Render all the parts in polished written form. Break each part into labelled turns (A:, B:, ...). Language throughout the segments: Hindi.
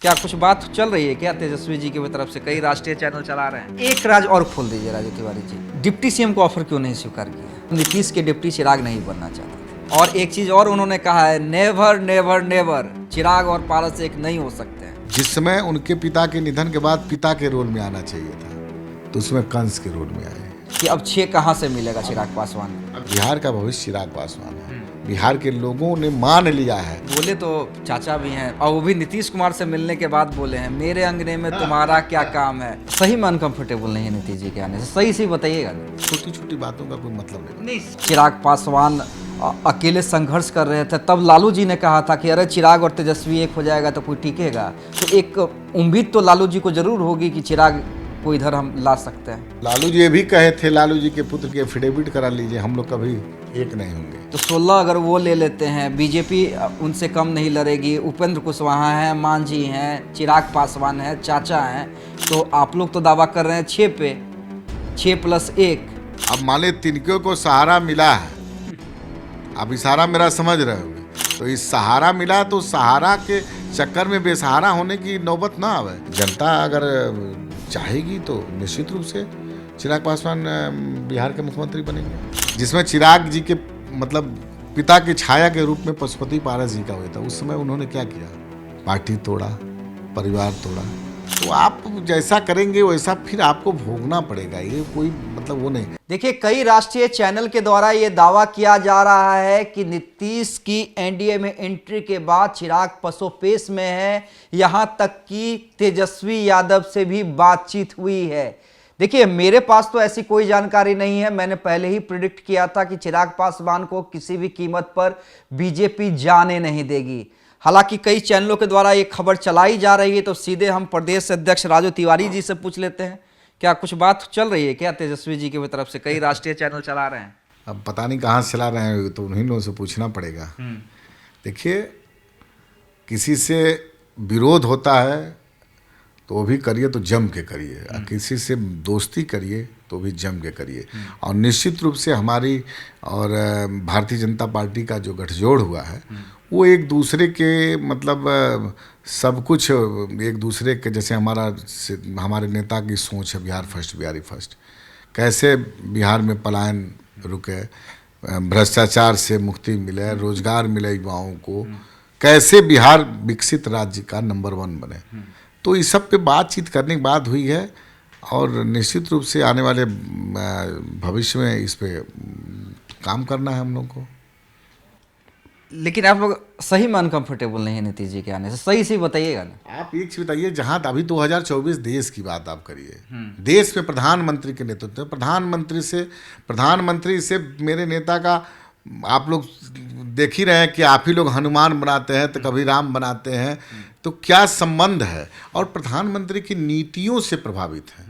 A: क्या कुछ बात चल रही है क्या तेजस्वी जी की तरफ से? कई राष्ट्रीय चैनल चला रहे हैं। एक राज और खोल दीजिए राजू तिवारी जी, डिप्टी सीएम को ऑफर क्यों नहीं स्वीकार किया? नीतीश के डिप्टी चिराग नहीं बनना चाहते थे। और एक चीज और उन्होंने कहा है, नेवर नेवर नेवर चिराग और पारस एक नहीं हो सकते हैं।
B: जिस समय उनके पिता के निधन के बाद पिता के रोल में आना चाहिए था, तो उसमें कंस के रोल में आए
A: कि अब 6 कहाँ से मिलेगा चिराग पासवान?
B: बिहार का भविष्य चिराग पासवान है। बिहार के लोगों ने मान लिया है।
A: बोले तो चाचा भी हैं, और वो भी नीतीश कुमार से मिलने के बाद बोले हैं, मेरे अंगने में तुम्हारा क्या काम है। सही में अनकंफर्टेबल नहीं है नीतीश जी के आने से? सही से बताइएगा।
B: छोटी छोटी बातों का कोई मतलब नहीं।
A: चिराग पासवान अकेले संघर्ष कर रहे थे, तब लालू जी ने कहा था कि अरे चिराग और तेजस्वी एक हो जाएगा तो कोई टिकेगा। तो एक उम्मीद तो लालू जी को जरूर होगी कि चिराग को इधर हम ला सकते हैं।
B: लालू जी ये भी कहे थे, लालू जी के पुत्र के एफिडेविट करा लीजिए, हम लोग कभी एक नहीं होंगे।
A: तो 16 अगर वो ले लेते हैं, बीजेपी उनसे कम नहीं लड़ेगी। उपेंद्र कुशवाहा हैं, मांझी हैं, चिराग पासवान हैं, चाचा हैं, तो आप लोग तो दावा कर रहे हैं 6 पे, 6+1।
B: अब माले तिनके को सहारा मिला है, अब इशारा मेरा समझ रहे हो, तो इस सहारा मिला तो सहारा के चक्कर में बेसहारा होने की नौबत ना आवे। जनता अगर चाहेगी तो निश्चित रूप से चिराग पासवान बिहार के मुख्यमंत्री बनेंगे। जिसमें चिराग जी के मतलब पिता की छाया के रूप में पशुपति पारस जी का हुआ था, उस समय उन्होंने क्या किया? पार्टी तोड़ा, परिवार तोड़ा। तो आप जैसा करेंगे वैसा फिर आपको भोगना पड़ेगा, ये कोई मतलब वो नहीं।
A: देखिए, कई राष्ट्रीय चैनल के द्वारा ये दावा किया जा रहा है कि नीतीश की एनडीए में एंट्री के बाद चिराग पसोपेश में है, यहां तक कि तेजस्वी यादव से भी बातचीत हुई है। देखिए, मेरे पास तो ऐसी कोई जानकारी नहीं है। मैंने पहले ही प्रिडिक्ट किया था कि चिराग पासवान को किसी भी कीमत पर बीजेपी जाने नहीं देगी। हालांकि कई चैनलों के द्वारा ये खबर चलाई जा रही है, तो सीधे हम प्रदेश अध्यक्ष राजू तिवारी जी से पूछ लेते हैं, क्या कुछ बात चल रही है क्या तेजस्वी जी की तरफ से? कई राष्ट्रीय चैनल चला रहे हैं।
B: अब पता नहीं कहाँ से चला रहे हैं, तो उन्हीं लोगों से पूछना पड़ेगा। देखिए, किसी से विरोध होता है तो वो भी करिए तो जम के करिए, और किसी से दोस्ती करिए तो भी जम के करिए। और निश्चित रूप से हमारी और भारतीय जनता पार्टी का जो गठजोड़ हुआ है, वो एक दूसरे के मतलब सब कुछ एक दूसरे के, जैसे हमारे नेता की सोच है बिहार फर्स्ट, बिहारी फर्स्ट, कैसे बिहार में पलायन रुके, भ्रष्टाचार से मुक्ति मिले, रोजगार मिले युवाओं को, कैसे बिहार विकसित राज्य का नंबर 1 बने। तो इस सब पे बातचीत करने की बात हुई है, और निश्चित रूप से आने वाले भविष्य में इस पे काम करना है हम लोग को।
A: लेकिन आप लोग सही में अनकंफर्टेबल नहीं है नीतीश जी के आने से? सही से बताइएगा ना।
B: आप एक चीज बताइए, जहां अभी 2024 देश की बात आप करिए, देश में प्रधानमंत्री के नेतृत्व में, प्रधानमंत्री से मेरे नेता का आप लोग देख ही रहे हैं कि आप ही लोग हनुमान बनाते हैं तो कभी राम बनाते हैं, तो क्या संबंध है? और प्रधानमंत्री की नीतियों से प्रभावित है,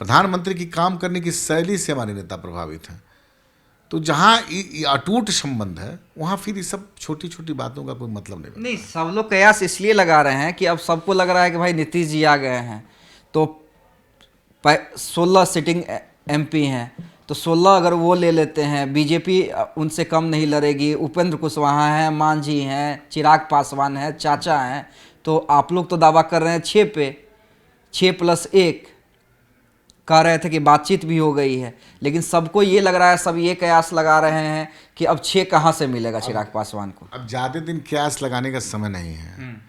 B: प्रधानमंत्री की काम करने की शैली से हमारे नेता प्रभावित हैं। तो जहाँ अटूट संबंध है, वहाँ फिर ये सब छोटी छोटी बातों का कोई मतलब नहीं।
A: सब लोग कयास इसलिए लगा रहे हैं कि अब सबको लग रहा है कि भाई नीतीश जी आ गए हैं, तो 16 सिटिंग एमपी हैं, तो 16 अगर वो ले लेते हैं, बीजेपी उनसे कम नहीं लड़ेगी। उपेंद्र कुशवाहा हैं, मांझी हैं, चिराग पासवान हैं, चाचा हैं, तो आप लोग तो दावा कर रहे हैं 6 पे, 6+1 कह रहे थे कि बातचीत भी हो गई है। लेकिन सबको ये लग रहा है, सब ये कयास लगा रहे हैं कि अब 6 कहाँ से मिलेगा चिराग पासवान को?
B: अब ज़्यादा दिन कयास लगाने का समय नहीं है।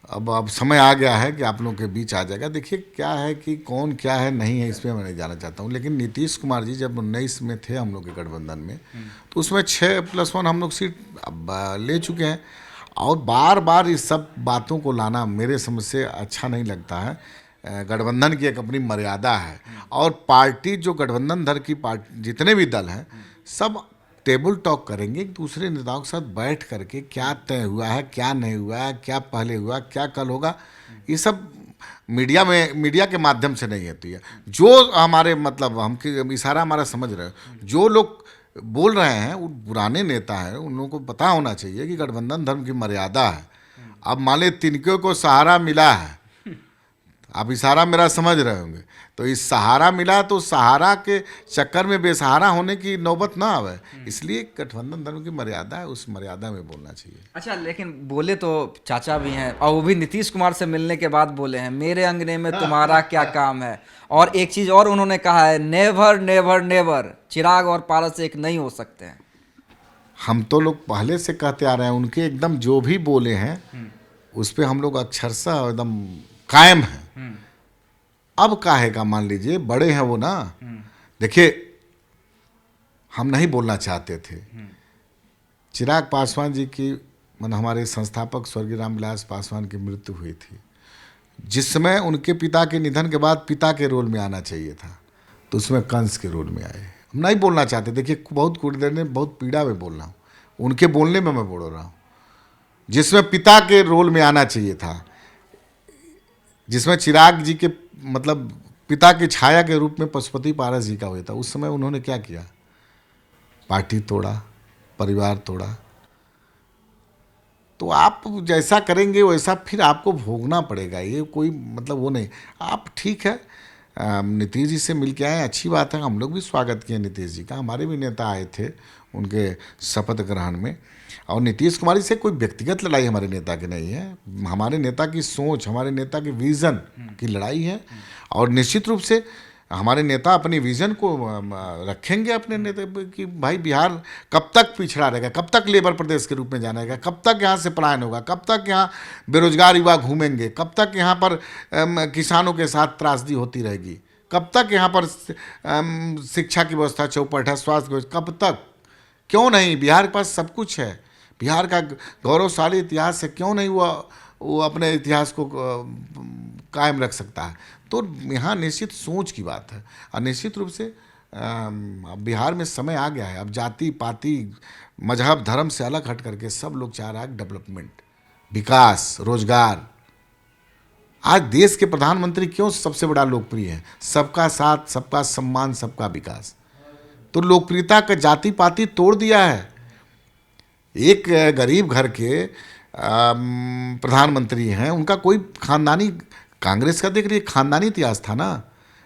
B: अब समय आ गया है कि आप लोगों के बीच आ जाएगा। देखिए, क्या है कि कौन क्या है नहीं है, इसमें मैं नहीं जाना चाहता हूँ। लेकिन नीतीश कुमार जी जब 19 में थे हम लोग के गठबंधन में, तो उसमें 6+1 हम लोग सीट अब ले चुके हैं। और बार बार इस सब बातों को लाना मेरे समझ से अच्छा नहीं लगता है। गठबंधन की एक अपनी मर्यादा है, और पार्टी जो गठबंधन धर की पार्टी, जितने भी दल हैं, सब टेबल टॉक करेंगे एक दूसरे नेताओं के साथ बैठ करके, क्या तय हुआ है, क्या नहीं हुआ है, क्या पहले हुआ, क्या कल होगा। ये सब मीडिया के माध्यम से नहीं होती है। जो हमारे मतलब हम इशारा हमारा समझ रहे हो, जो लोग बोल रहे हैं वो पुराने नेता हैं, उन लोगों को पता होना चाहिए कि गठबंधन धर्म की मर्यादा है। अब मान लीजिए तिनके को सहारा मिला है, आप इशारा मेरा समझ रहे होंगे। तो इस सहारा मिला तो सहारा के चक्कर में बेसहारा होने की नौबत ना आवे, इसलिए गठबंधन धर्म की मर्यादा है, उस मर्यादा में बोलना चाहिए।
A: अच्छा, लेकिन बोले तो चाचा भी हैं, और वो भी नीतीश कुमार से मिलने के बाद बोले हैं, मेरे अंगने में तुम्हारा क्या काम है। और एक चीज और उन्होंने कहा है, नेवर नेवर नेवर, चिराग और पारस एक नहीं हो सकते हैं।
B: हम तो लोग पहले से कहते आ रहे हैं, उनके एकदम जो भी बोले हैं उस पर हम लोग अक्षरशः एकदम कायम हैं। अब काहे का, मान लीजिए बड़े हैं वो ना, देखिए हम नहीं बोलना चाहते थे। चिराग पासवान जी की हमारे संस्थापक स्वर्गीय रामविलास पासवान की मृत्यु हुई थी, जिस समय उनके पिता के निधन के बाद पिता के रोल में आना चाहिए था, तो उसमें कंस के रोल में आए। हम नहीं बोलना चाहते, देखिए बहुत कुछ देर ने बहुत पीड़ा में बोल रहा हूँ, उनके बोलने में मैं बोल रहा हूँ, जिसमें पिता के रोल में आना चाहिए था, जिसमें चिराग जी के मतलब पिता की छाया के रूप में पशुपति पारस जी का हुआ था। उस समय उन्होंने क्या किया, पार्टी तोड़ा, परिवार तोड़ा। तो आप जैसा करेंगे वैसा फिर आपको भोगना पड़ेगा, ये कोई मतलब वो नहीं। आप ठीक है, नीतीश जी से मिल के आए, अच्छी बात है, हम लोग भी स्वागत किए नीतीश जी का, हमारे भी नेता आए थे उनके शपथ ग्रहण में। और नीतीश कुमार से कोई व्यक्तिगत लड़ाई हमारे नेता की नहीं है, हमारे नेता की सोच, हमारे नेता की विज़न की लड़ाई है। और निश्चित रूप से हमारे नेता अपनी विज़न को रखेंगे अपने नेता कि भाई बिहार कब तक पिछड़ा रहेगा, कब तक लेबर प्रदेश के रूप में जाना रहेगा, कब तक यहाँ से पलायन होगा, कब तक यहाँ बेरोजगार युवा घूमेंगे, कब तक यहाँ पर किसानों के साथ त्रासदी होती रहेगी, कब तक यहाँ पर शिक्षा की व्यवस्था चौपट है, स्वास्थ्य की व्यवस्था, कब तक, क्यों नहीं, बिहार के पास सब कुछ है, बिहार का गौरवशाली इतिहास है, क्यों नहीं वो अपने इतिहास को कायम रख सकता है। तो यहाँ निश्चित सोच की बात है, और निश्चित रूप से बिहार में समय आ गया है, अब जाति पाति मजहब धर्म से अलग हट करके सब लोग चाह रहा है डेवलपमेंट, विकास, रोजगार। आज देश के प्रधानमंत्री क्यों सबसे बड़ा लोकप्रिय है, सबका साथ, सबका सम्मान, सबका विकास। तो लोकप्रियता का जाति पाति तोड़ दिया है। एक गरीब घर के प्रधानमंत्री हैं, उनका कोई खानदानी, कांग्रेस का देख रही खानदानी इतिहास था ना,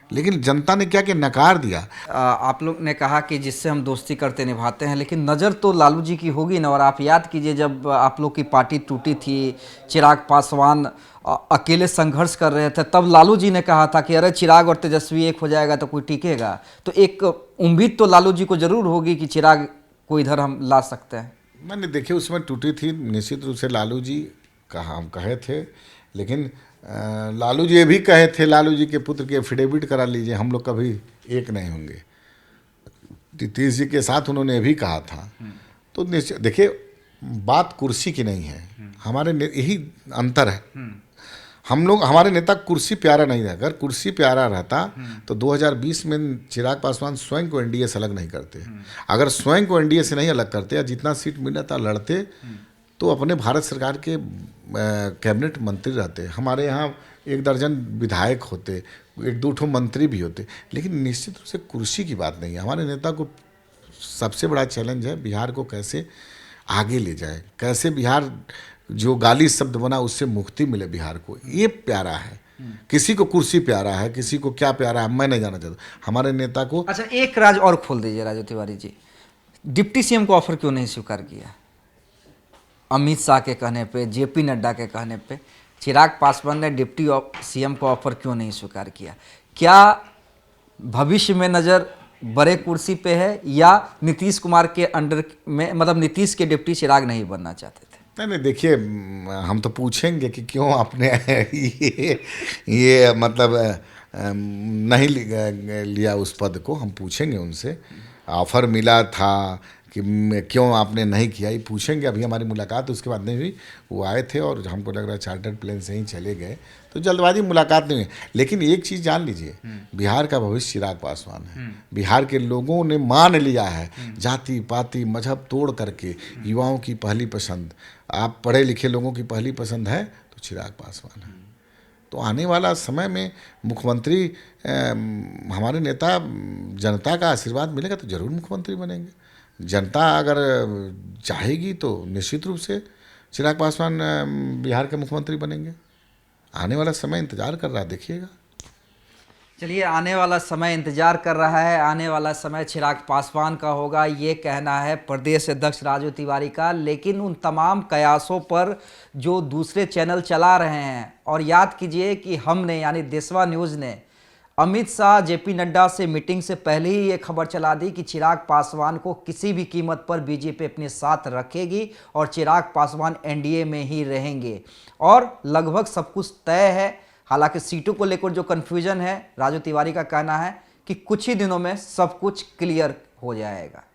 B: लेकिन जनता ने क्या कि नकार दिया।
A: आप लोग ने कहा कि जिससे हम दोस्ती करते निभाते हैं, लेकिन नज़र तो लालू जी की होगी ना। और आप याद कीजिए, जब आप लोग की पार्टी टूटी थी, चिराग पासवान अकेले संघर्ष कर रहे थे, तब लालू जी ने कहा था कि अरे चिराग और तेजस्वी एक हो जाएगा तो कोई टिकेगा। तो एक उम्मीद तो लालू जी को जरूर होगी कि चिराग को इधर हम ला सकते हैं।
B: मैंने देखिए उसमें टूटी थी, निश्चित रूप से लालू जी कहा, हम कहे थे, लेकिन लालू जी ये भी कहे थे, लालू जी के पुत्र की एफिडेविट करा लीजिए, हम लोग कभी एक नहीं होंगे। नीतीश जी के साथ उन्होंने ये भी कहा था। तो देखिए बात कुर्सी की नहीं है, हमारे यही अंतर है। हम लोग, हमारे नेता कुर्सी प्यारा नहीं है। अगर कुर्सी प्यारा रहता तो 2020 में चिराग पासवान स्वयं को एनडीए से अलग नहीं करते। अगर स्वयं को एनडीए से नहीं अलग करते या जितना सीट मिला था लड़ते, तो अपने भारत सरकार के कैबिनेट मंत्री रहते, हमारे यहाँ 1 दर्जन विधायक होते, 1-2 ठो मंत्री भी होते। लेकिन निश्चित रूप से कुर्सी की बात नहीं है। हमारे नेता को सबसे बड़ा चैलेंज है बिहार को कैसे आगे ले जाए, कैसे बिहार जो गाली शब्द बना उससे मुक्ति मिले बिहार को, ये प्यारा है। किसी को कुर्सी प्यारा है, किसी को क्या प्यारा है, मैं नहीं जाना चाहता। हमारे नेता को।
A: अच्छा, एक राज और खोल दीजिए राजू तिवारी जी, डिप्टी सीएम को ऑफर क्यों नहीं स्वीकार किया? अमित शाह के कहने पे, जेपी नड्डा के कहने पे चिराग पासवान ने डिप्टी सीएम को ऑफर क्यों नहीं स्वीकार किया? क्या भविष्य में नज़र बड़े कुर्सी पे है, या नीतीश कुमार के अंडर में, मतलब नीतीश के डिप्टी चिराग नहीं बनना चाहते थे?
B: नहीं, देखिए हम तो पूछेंगे कि क्यों आपने ये मतलब नहीं लिया उस पद को, हम पूछेंगे उनसे। ऑफर मिला था कि क्यों आपने नहीं किया, ये पूछेंगे। अभी हमारी मुलाकात उसके बाद नहीं हुई, वो आए थे और हमको लग रहा है चार्टर्ड प्लेन से ही चले गए, तो जल्दबाजी मुलाकात नहीं हुई। लेकिन एक चीज़ जान लीजिए, बिहार का भविष्य चिराग पासवान है। बिहार के लोगों ने मान लिया है, जाति पाति मजहब तोड़ करके युवाओं की पहली पसंद, आप पढ़े लिखे लोगों की पहली पसंद है तो चिराग पासवान है। तो आने वाला समय में मुख्यमंत्री हमारे नेता, जनता का आशीर्वाद मिलेगा तो जरूर मुख्यमंत्री बनेंगे। जनता अगर चाहेगी तो निश्चित रूप से चिराग पासवान बिहार के मुख्यमंत्री बनेंगे। आने वाला समय इंतजार कर रहा है, देखिएगा।
A: चलिए, आने वाला समय इंतजार कर रहा है, आने वाला समय चिराग पासवान का होगा, ये कहना है प्रदेश अध्यक्ष राजू तिवारी का। लेकिन उन तमाम कयासों पर जो दूसरे चैनल चला रहे हैं, और याद कीजिए कि हमने यानी देशवा न्यूज़ ने अमित शाह जेपी नड्डा से मीटिंग से पहले ही ये खबर चला दी कि चिराग पासवान को किसी भी कीमत पर बीजेपी अपने साथ रखेगी और चिराग पासवान एनडीए में ही रहेंगे, और लगभग सब कुछ तय है। हालांकि सीटों को लेकर जो कन्फ्यूजन है, राजू तिवारी का कहना है कि कुछ ही दिनों में सब कुछ क्लियर हो जाएगा।